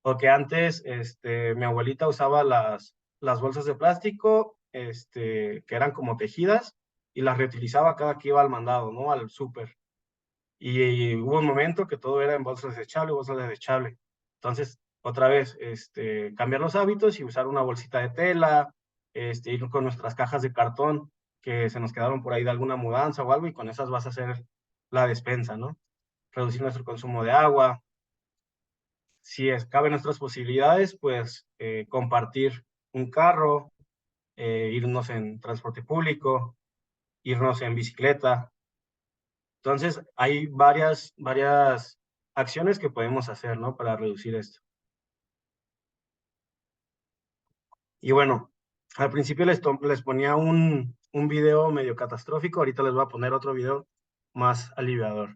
Porque antes, mi abuelita usaba las bolsas de plástico, que eran como tejidas, y las reutilizaba cada que iba al mandado, ¿no? Al súper. Y hubo un momento que todo era en bolsas desechables. Entonces, otra vez, cambiar los hábitos y usar una bolsita de tela, ir con nuestras cajas de cartón que se nos quedaron por ahí de alguna mudanza o algo, y con esas vas a hacer la despensa, ¿no? Reducir nuestro consumo de agua. Si cabe nuestras posibilidades, pues compartir un carro, irnos en transporte público, irnos en bicicleta. Entonces, hay varias acciones que podemos hacer, ¿no? Para reducir esto. Y bueno, al principio les ponía un video medio catastrófico, ahorita les voy a poner otro video más aliviador.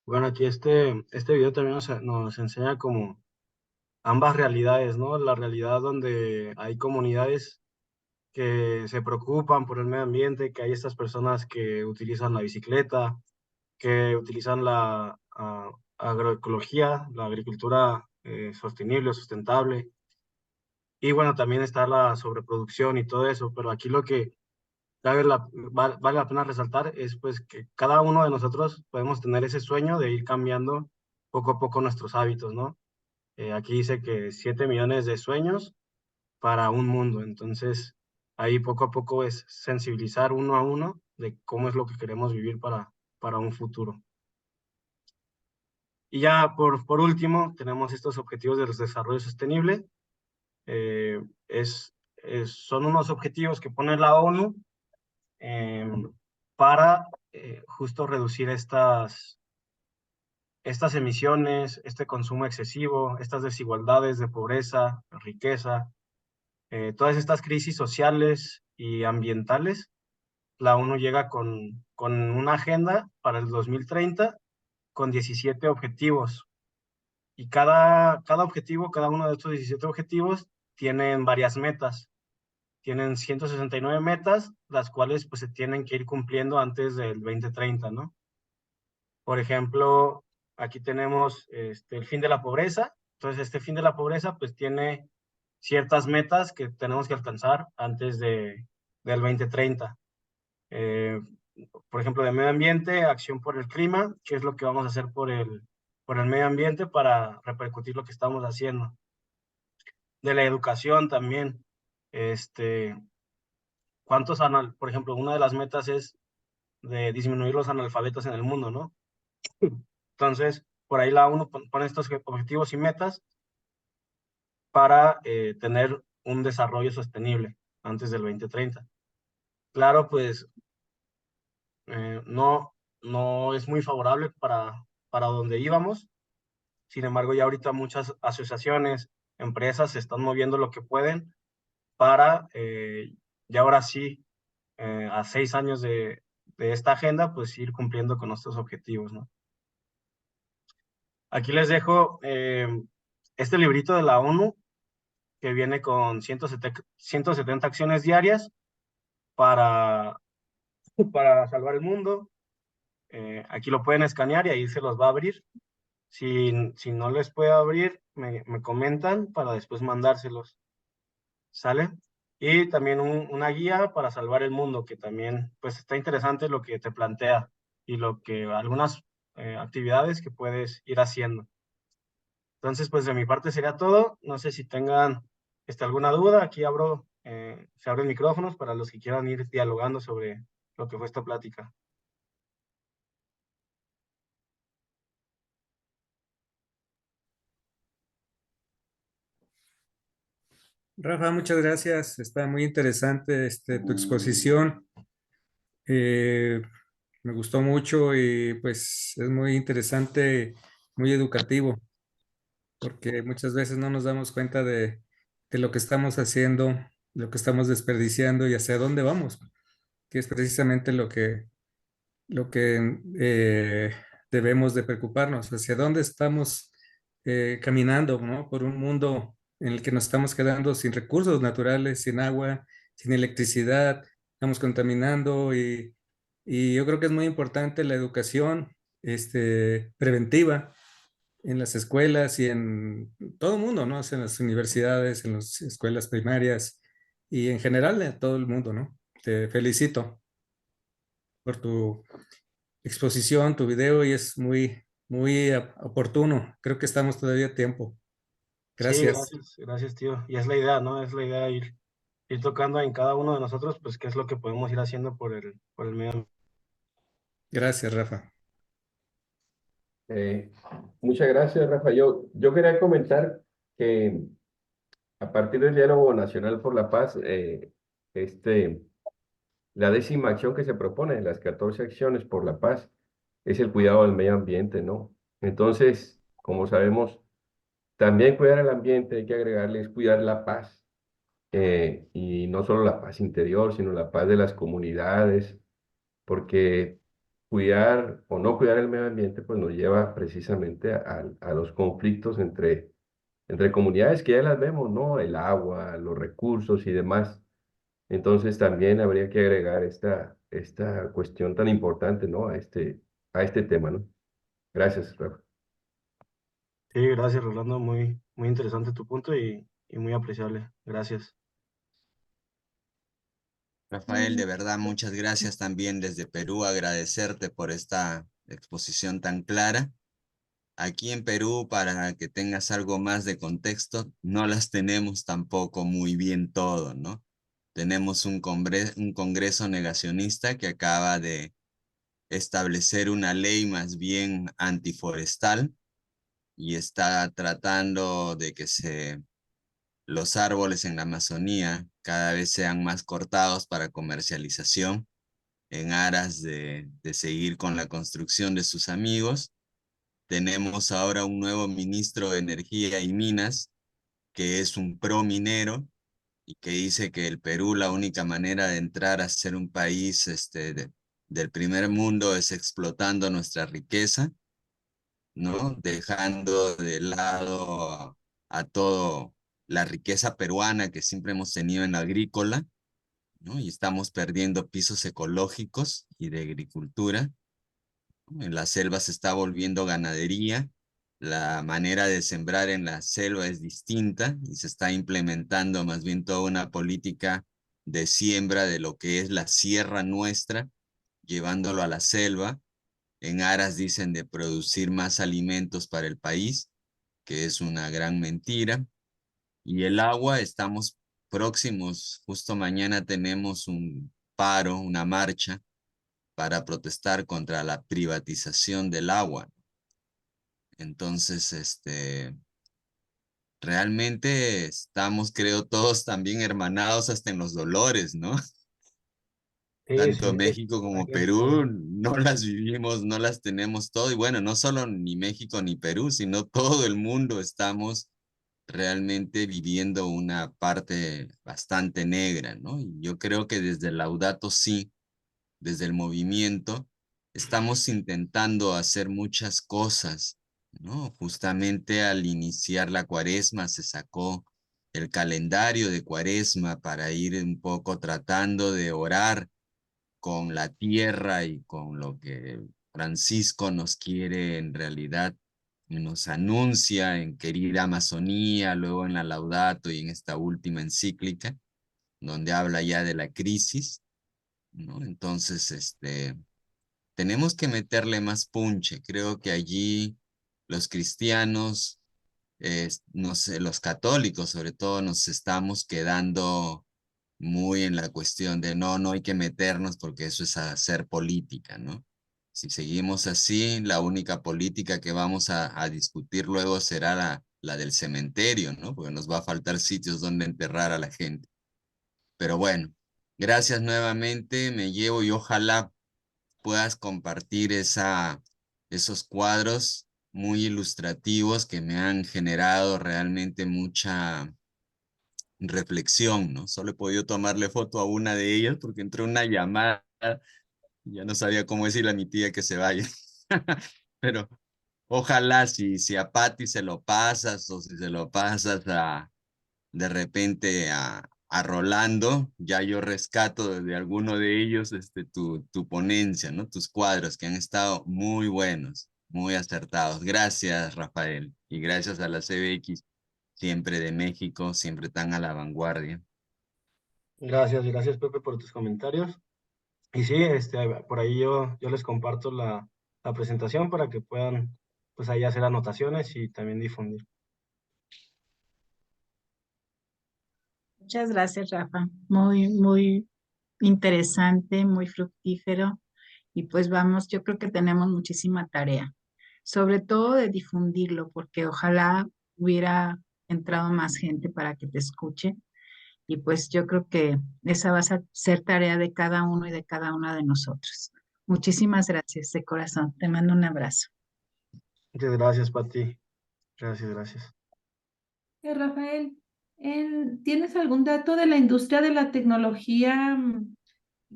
Bueno, aquí este video también nos enseña como ambas realidades, ¿no? La realidad donde hay comunidades que se preocupan por el medio ambiente, que hay estas personas que utilizan la bicicleta, que utilizan la agroecología, la agricultura sostenible o sustentable. Y bueno, también está la sobreproducción y todo eso, pero aquí lo que vale la pena resaltar es pues que cada uno de nosotros podemos tener ese sueño de ir cambiando poco a poco nuestros hábitos, ¿no? Aquí dice que 7 millones de sueños para un mundo, entonces ahí poco a poco es sensibilizar uno a uno de cómo es lo que queremos vivir para un futuro. Y ya por último, tenemos estos objetivos de desarrollo sostenible. Son unos objetivos que pone la ONU para justo reducir estas emisiones, este consumo excesivo, estas desigualdades de pobreza, riqueza, todas estas crisis sociales y ambientales. La ONU llega con una agenda para el 2030 con 17 objetivos. Y cada objetivo, cada uno de estos 17 objetivos, tienen varias metas. Tienen 169 metas, las cuales pues se tienen que ir cumpliendo antes del 2030, ¿no? Por ejemplo, aquí tenemos el fin de la pobreza. Entonces, este fin de la pobreza pues tiene ciertas metas que tenemos que alcanzar antes del 2030. Por ejemplo, de medio ambiente, acción por el clima, qué es lo que vamos a hacer por el medio ambiente para repercutir lo que estamos haciendo. De la educación también, por ejemplo, una de las metas es de disminuir los analfabetos en el mundo, ¿no? Entonces, por ahí la ONU pone estos objetivos y metas para tener un desarrollo sostenible antes del 2030. Claro, pues no es muy favorable para donde íbamos. Sin embargo, ya ahorita muchas asociaciones, empresas se están moviendo lo que pueden para, ya ahora sí, a 6 años de esta agenda, pues ir cumpliendo con nuestros objetivos, ¿no? Aquí les dejo este librito de la ONU que viene con 170 acciones diarias para salvar el mundo. Aquí lo pueden escanear y ahí se los va a abrir. Si no les puede abrir, me comentan para después mandárselos. ¿Sale? Y también una guía para salvar el mundo, que también pues está interesante lo que te plantea y algunas actividades que puedes ir haciendo. Entonces, pues de mi parte sería todo. No sé si tengan alguna duda. Aquí se abren micrófonos para los que quieran ir dialogando sobre lo que fue esta plática. Rafa, muchas gracias. Está muy interesante tu exposición. Me gustó mucho y pues es muy interesante, muy educativo, porque muchas veces no nos damos cuenta de lo que estamos haciendo, lo que estamos desperdiciando y hacia dónde vamos, que es precisamente lo que debemos de preocuparnos, hacia dónde estamos caminando, ¿no? Por un mundo en el que nos estamos quedando sin recursos naturales, sin agua, sin electricidad, estamos contaminando y yo creo que es muy importante la educación preventiva en las escuelas y en todo el mundo, ¿no? O sea, en las universidades, en las escuelas primarias y en general en todo el mundo, ¿no? Te felicito por tu exposición, tu video y es muy, muy oportuno. Creo que estamos todavía a tiempo. Sí, Gracias. gracias, tío. Y es la idea, ¿no? Es la idea ir tocando en cada uno de nosotros, pues, qué es lo que podemos ir haciendo por el medio ambiente. Gracias, Rafa. Muchas gracias, Rafa. Yo quería comentar que a partir del Diálogo Nacional por la Paz, la 10ª acción que se propone, las 14 acciones por la paz, es el cuidado del medio ambiente, ¿no? Entonces, como sabemos, también cuidar el ambiente, hay que agregarles cuidar la paz, y no solo la paz interior, sino la paz de las comunidades, porque cuidar o no cuidar el medio ambiente, pues nos lleva precisamente a los conflictos entre comunidades que ya las vemos, ¿no? El agua, los recursos y demás. Entonces también habría que agregar esta cuestión tan importante, ¿no? A este tema, ¿no? Gracias, Rafa. Sí, gracias, Rolando. Muy interesante tu punto y muy apreciable. Gracias. Rafael, de verdad, muchas gracias también desde Perú, agradecerte por esta exposición tan clara. Aquí en Perú, para que tengas algo más de contexto, no las tenemos tampoco muy bien todo, ¿no? Tenemos un congreso negacionista que acaba de establecer una ley más bien antiforestal y está tratando de que los árboles en la Amazonía cada vez sean más cortados para comercialización en aras de seguir con la construcción de sus amigos. Tenemos ahora un nuevo ministro de Energía y Minas, que es un pro minero y que dice que el Perú la única manera de entrar a ser un país del primer mundo es explotando nuestra riqueza, ¿no? Dejando de lado a todo la riqueza peruana que siempre hemos tenido en la agrícola, ¿no? Y estamos perdiendo pisos ecológicos y de agricultura. En la selva se está volviendo ganadería, la manera de sembrar en la selva es distinta y se está implementando más bien toda una política de siembra de lo que es la sierra nuestra, llevándolo a la selva, en aras, dicen, de producir más alimentos para el país, que es una gran mentira. Y el agua, estamos próximos, justo mañana tenemos un paro, una marcha, para protestar contra la privatización del agua. Entonces, realmente estamos, creo, todos también hermanados hasta en los dolores, ¿no? Sí, Tanto sí, México como Perú no las vivimos, no las tenemos todo. Y bueno, no solo ni México ni Perú, sino todo el mundo estamos realmente viviendo una parte bastante negra, ¿no? Y yo creo que desde el Laudato Si, desde el movimiento, estamos intentando hacer muchas cosas, ¿no? Justamente al iniciar la cuaresma se sacó el calendario de cuaresma para ir un poco tratando de orar con la tierra y con lo que Francisco nos quiere en realidad, nos anuncia en Querida Amazonía, luego en la Laudato y en esta última encíclica, donde habla ya de la crisis, ¿no? Entonces, tenemos que meterle más punche. Creo que allí los cristianos, no sé, los católicos sobre todo, nos estamos quedando muy en la cuestión de no hay que meternos porque eso es hacer política, ¿no? Si seguimos así, la única política que vamos a discutir luego será la del cementerio, ¿no? Porque nos va a faltar sitios donde enterrar a la gente. Pero bueno, gracias nuevamente, me llevo y ojalá puedas compartir esos cuadros muy ilustrativos que me han generado realmente mucha reflexión, ¿no? Solo he podido tomarle foto a una de ellas porque entró una llamada y ya no sabía cómo decirle a mi tía que se vaya. Pero ojalá si a Patty se lo pasas o si se lo pasas de repente a Rolando, ya yo rescato de alguno de ellos tu ponencia, ¿no? Tus cuadros que han estado muy buenos, muy acertados. Gracias, Rafael, y gracias a la CBX, siempre de México, siempre tan a la vanguardia. Gracias, Pepe, por tus comentarios. Y sí, por ahí yo les comparto la presentación para que puedan, pues ahí hacer anotaciones y también difundir. Muchas gracias, Rafa. Muy interesante, muy fructífero. Y pues vamos, yo creo que tenemos muchísima tarea, sobre todo de difundirlo, porque ojalá hubiera entrado más gente para que te escuche. Y pues yo creo que esa va a ser tarea de cada uno y de cada una de nosotros. Muchísimas gracias de corazón. Te mando un abrazo. Muchas gracias, Pati. Gracias. Rafael, ¿tienes algún dato de la industria de la tecnología?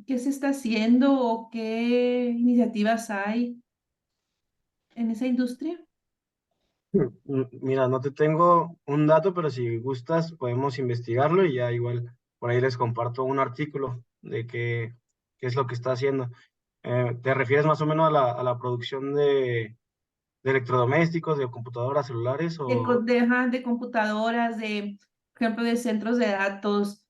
¿Qué se está haciendo o qué iniciativas hay en esa industria? Mira, no te tengo un dato, pero si gustas podemos investigarlo y ya igual por ahí les comparto un artículo de qué es lo que está haciendo. ¿Te refieres más o menos a la producción de electrodomésticos, de computadoras, celulares o... De computadoras, por ejemplo, de centros de datos,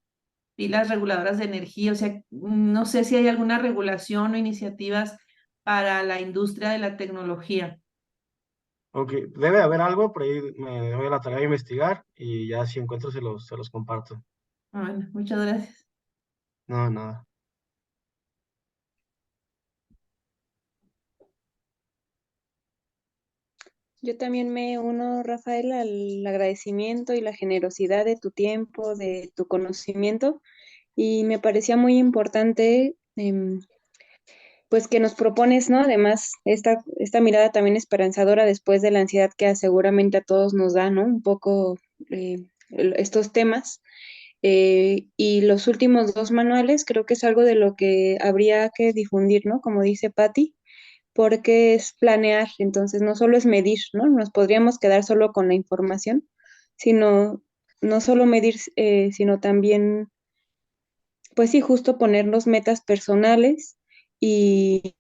pilas reguladoras de energía. O sea, no sé si hay alguna regulación o iniciativas para la industria de la tecnología. Ok, debe haber algo, por ahí me doy a la tarea de investigar y ya si encuentro se los comparto. Bueno, muchas gracias. No, nada. Yo también me uno, Rafael, al agradecimiento y la generosidad de tu tiempo, de tu conocimiento, y me parecía muy importante, pues que nos propones, ¿no? Además, esta mirada también esperanzadora después de la ansiedad que seguramente a todos nos da, ¿no? Un poco estos temas. Y los últimos dos manuales creo que es algo de lo que habría que difundir, ¿no? Como dice Patti, porque es planear, entonces no solo es medir, ¿no? Nos podríamos quedar solo con la información, sino no solo medir, sino también, pues sí, justo ponernos metas personales y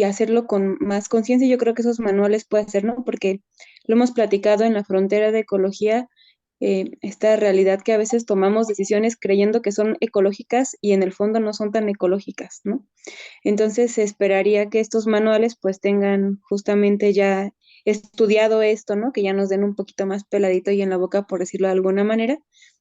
hacerlo con más conciencia. Yo creo que esos manuales pueden ser, ¿no? Porque lo hemos platicado en la frontera de ecología, esta realidad que a veces tomamos decisiones creyendo que son ecológicas y en el fondo no son tan ecológicas, ¿no? Entonces se esperaría que estos manuales pues tengan justamente ya estudiado esto, ¿no? Que ya nos den un poquito más peladito y en la boca, por decirlo de alguna manera,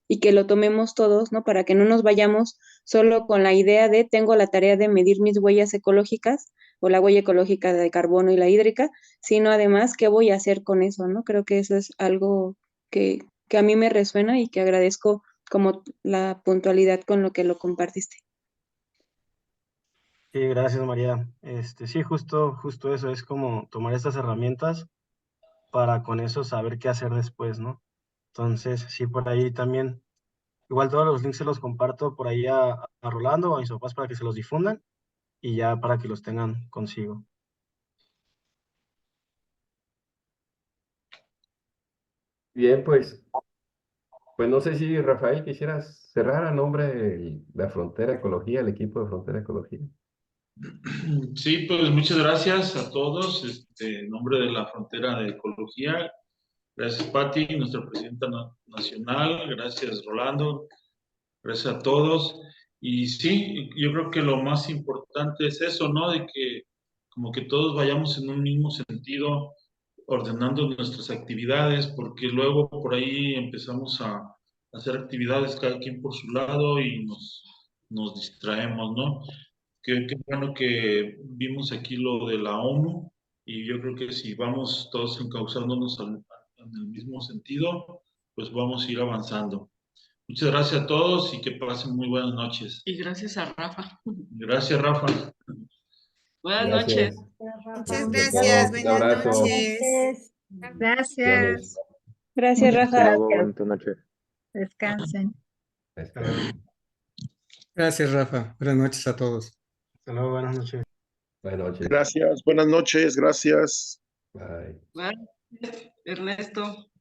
y que lo tomemos todos, ¿no? Para que no nos vayamos solo con la idea de tengo la tarea de medir mis huellas ecológicas o la huella ecológica de carbono y la hídrica, sino además qué voy a hacer con eso, ¿no? Creo que eso es algo que a mí me resuena y que agradezco como la puntualidad con lo que lo compartiste. Sí, gracias María. Sí, justo eso, es como tomar estas herramientas para con eso saber qué hacer después, ¿no? Entonces, sí, por ahí también, igual todos los links se los comparto por ahí a Rolando o a mis papás para que se los difundan y ya para que los tengan consigo. Bien, pues no sé si Rafael quisieras cerrar a nombre de la Frontera Ecología, el equipo de Frontera Ecología. Sí, pues muchas gracias a todos, en nombre de la Frontera de Ecología. Gracias, Patti, nuestra presidenta nacional. Gracias, Rolando. Gracias a todos. Y sí, yo creo que lo más importante es eso, ¿no? De que como que todos vayamos en un mismo sentido, ordenando nuestras actividades, porque luego por ahí empezamos a hacer actividades cada quien por su lado y nos distraemos, ¿no? Qué bueno que vimos aquí lo de la ONU y yo creo que si vamos todos encauzándonos en el mismo sentido, pues vamos a ir avanzando. Muchas gracias a todos y que pasen muy buenas noches. Y gracias a Rafa. Gracias, Rafa. Buenas Gracias. noches. Muchas Nos gracias. vemos. Un Buenas abrazo. noches. Gracias. Gracias, Muchas Rafa. Hasta luego, bonita noche. Descansen. Gracias, Rafa. Buenas noches a todos. Hasta luego, buenas noches. Buenas noches. Gracias, buenas noches, gracias. Bye. Bueno, Ernesto.